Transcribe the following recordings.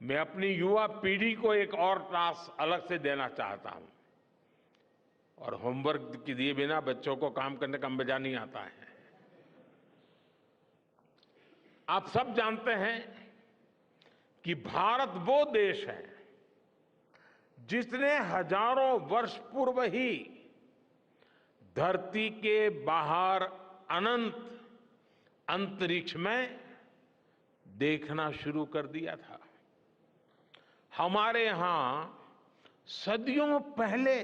मैं अपनी युवा पीढ़ी को एक और टास्क अलग से देना चाहता हूं। और होमवर्क के दिए बिना बच्चों को काम करने का मजा नहीं आता है। आप सब जानते हैं कि भारत वो देश है जिसने हजारों वर्ष पूर्व ही धरती के बाहर अनंत अंतरिक्ष में देखना शुरू कर दिया था। हमारे यहां सदियों पहले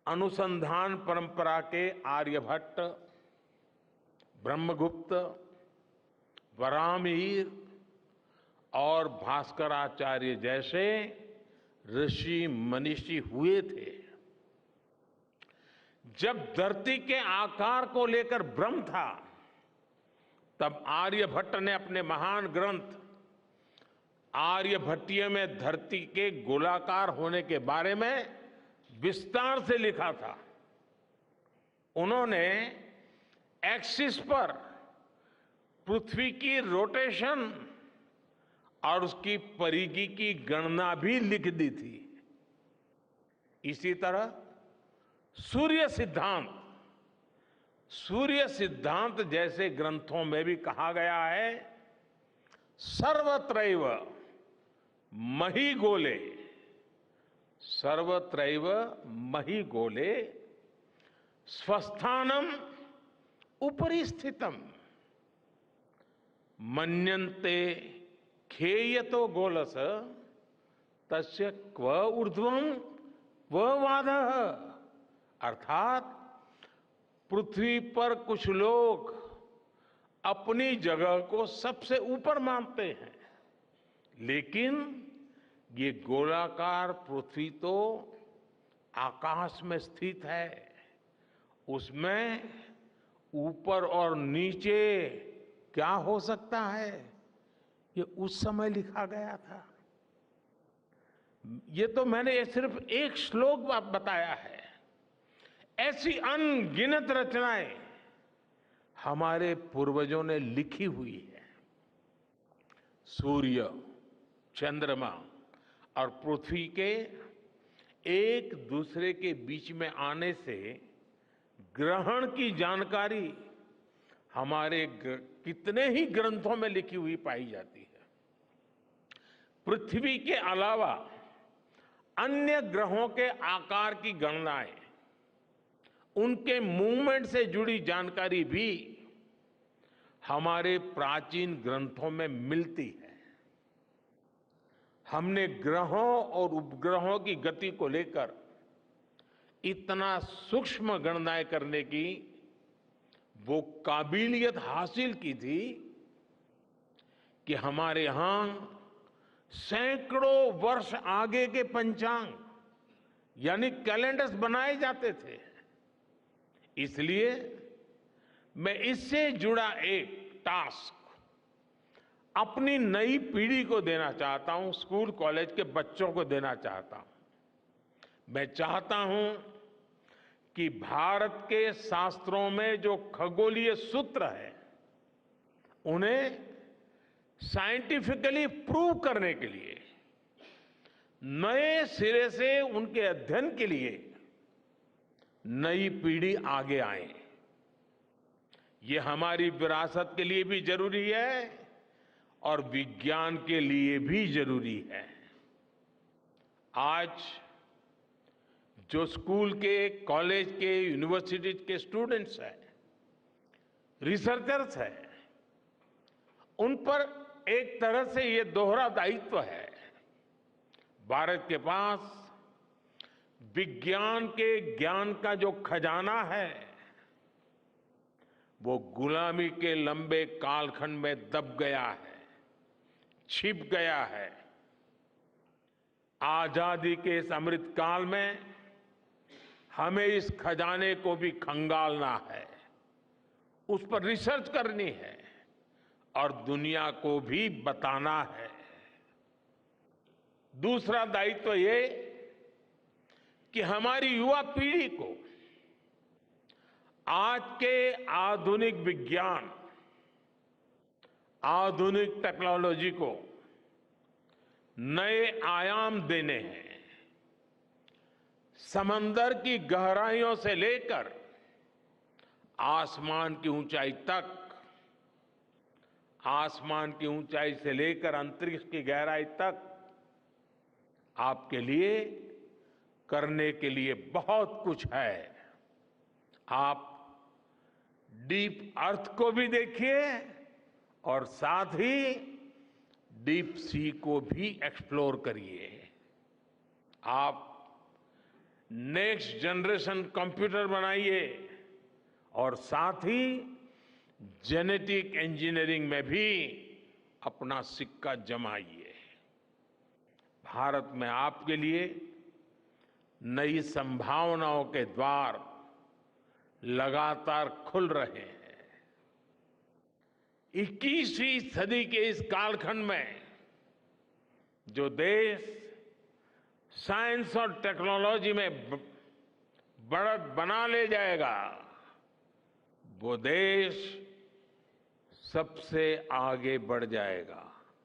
अनुसंधान परंपरा के आर्यभट्ट, ब्रह्मगुप्त, वराहमिहिर और भास्कराचार्य जैसे ऋषि मनीषी हुए थे। जब धरती के आकार को लेकर भ्रम था, तब आर्यभट्ट ने अपने महान ग्रंथ आर्यभट्टीय में धरती के गोलाकार होने के बारे में विस्तार से लिखा था। उन्होंने एक्सिस पर पृथ्वी की रोटेशन और उसकी परिधि की गणना भी लिख दी थी। इसी तरह सूर्य सिद्धांत जैसे ग्रंथों में भी कहा गया है, सर्वत्रैव महिगोले, सर्वत्रैव महिगोले स्वस्थानम उपरि स्थितम मन्यन्ते खेयतो गोलस तस्य क्व ऊर्ध्वं क्व वाधः। अर्थात पृथ्वी पर कुछ लोग अपनी जगह को सबसे ऊपर मानते हैं, लेकिन ये गोलाकार पृथ्वी तो आकाश में स्थित है। उसमें ऊपर और नीचे क्या हो सकता है, ये उस समय लिखा गया था। ये तो मैंने सिर्फ एक श्लोक बताया है। ऐसी अनगिनत रचनाएं हमारे पूर्वजों ने लिखी हुई है। सूर्य, चंद्रमा और पृथ्वी के एक दूसरे के बीच में आने से ग्रहण की जानकारी हमारे कितने ही ग्रंथों में लिखी हुई पाई जाती है। पृथ्वी के अलावा अन्य ग्रहों के आकार की गणनाएं, उनके मूवमेंट से जुड़ी जानकारी भी हमारे प्राचीन ग्रंथों में मिलती है। हमने ग्रहों और उपग्रहों की गति को लेकर इतना सूक्ष्म गणनाएं करने की वो काबिलियत हासिल की थी कि हमारे यहां सैकड़ों वर्ष आगे के पंचांग यानी कैलेंडर्स बनाए जाते थे। इसलिए मैं इससे जुड़ा एक टास्क अपनी नई पीढ़ी को देना चाहता हूं, स्कूल कॉलेज के बच्चों को देना चाहता हूं। मैं चाहता हूं कि भारत के शास्त्रों में जो खगोलीय सूत्र है, उन्हें साइंटिफिकली प्रूव करने के लिए नए सिरे से उनके अध्ययन के लिए नई पीढ़ी आगे आए। ये हमारी विरासत के लिए भी जरूरी है और विज्ञान के लिए भी जरूरी है। आज जो स्कूल के, कॉलेज के, यूनिवर्सिटी के स्टूडेंट्स हैं, रिसर्चर्स हैं, उन पर एक तरह से ये दोहरा दायित्व है। भारत के पास विज्ञान के ज्ञान का जो खजाना है, वो गुलामी के लंबे कालखंड में दब गया है, छिप गया है। आजादी के इस अमृत काल में हमें इस खजाने को भी खंगालना है, उस पर रिसर्च करनी है और दुनिया को भी बताना है। दूसरा दायित्व ये कि हमारी युवा पीढ़ी को आज के आधुनिक विज्ञान, आधुनिक टेक्नोलॉजी को नए आयाम देने हैं। समंदर की गहराइयों से लेकर आसमान की ऊंचाई तक, आसमान की ऊंचाई से लेकर अंतरिक्ष की गहराई तक आपके लिए करने के लिए बहुत कुछ है। आप डीप अर्थ को भी देखिए और साथ ही डीप सी को भी एक्सप्लोर करिए। आप नेक्स्ट जनरेशन कंप्यूटर बनाइए और साथ ही जेनेटिक इंजीनियरिंग में भी अपना सिक्का जमाइए। भारत में आपके लिए नई संभावनाओं के द्वार लगातार खुल रहे हैं। 21वीं सदी के इस कालखंड में जो देश साइंस और टेक्नोलॉजी में बढ़त बना ले जाएगा, वो देश सबसे आगे बढ़ जाएगा।